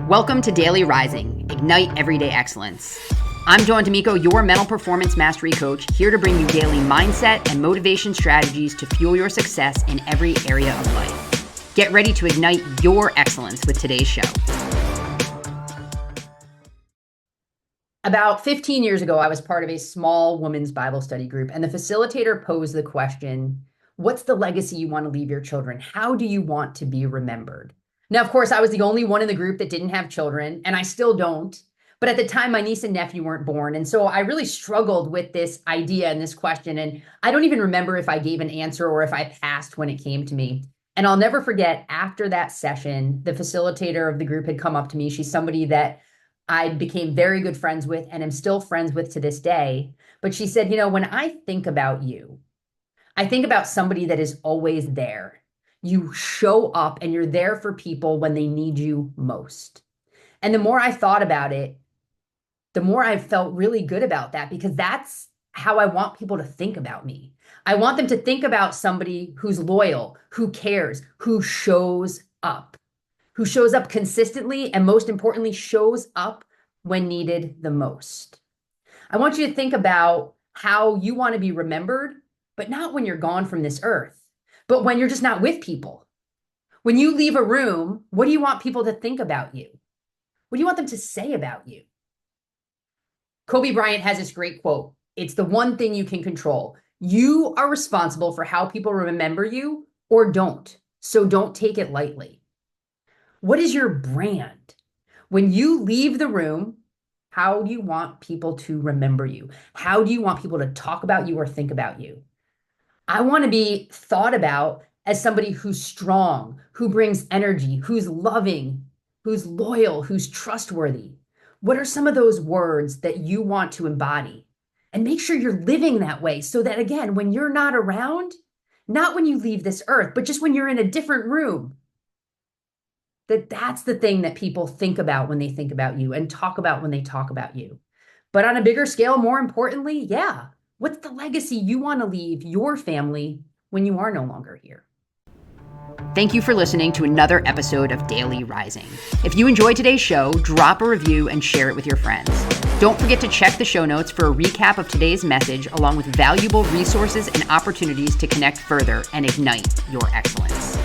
Welcome to Daily Rising, Ignite Everyday Excellence. I'm Joan D'Amico, your mental performance mastery coach, here to bring you daily mindset and motivation strategies to fuel your success in every area of life. Get ready to ignite your excellence with today's show. About 15 years ago, I was part of a small women's Bible study group, and the facilitator posed the question, what's the legacy you want to leave your children? How do you want to be remembered? Now, of course, I was the only one in the group that didn't have children, and I still don't. But at the time, my niece and nephew weren't born. And so I really struggled with this idea and this question. And I don't even remember if I gave an answer or if I passed when it came to me. And I'll never forget, after that session, the facilitator of the group had come up to me. She's somebody that I became very good friends with and am still friends with to this day. But she said, when I think about you, I think about somebody that is always there. You show up and you're there for people when they need you most. And the more I thought about it, the more I felt really good about that, because that's how I want people to think about me. I want them to think about somebody who's loyal, who cares, who shows up consistently, and most importantly, shows up when needed the most. I want you to think about how you want to be remembered, but not when you're gone from this earth, but when you're just not with people. When you leave a room, what do you want people to think about you? What do you want them to say about you? Kobe Bryant has this great quote. It's the one thing you can control. You are responsible for how people remember you or don't. So don't take it lightly. What is your brand? When you leave the room, how do you want people to remember you? How do you want people to talk about you or think about you? I want to be thought about as somebody who's strong, who brings energy, who's loving, who's loyal, who's trustworthy. What are some of those words that you want to embody? And make sure you're living that way so that, again, when you're not around, not when you leave this earth, but just when you're in a different room, that's the thing that people think about when they think about you and talk about when they talk about you. But on a bigger scale, more importantly, what's the legacy you want to leave your family when you are no longer here? Thank you for listening to another episode of Daily Rising. If you enjoyed today's show, drop a review and share it with your friends. Don't forget to check the show notes for a recap of today's message, along with valuable resources and opportunities to connect further and ignite your excellence.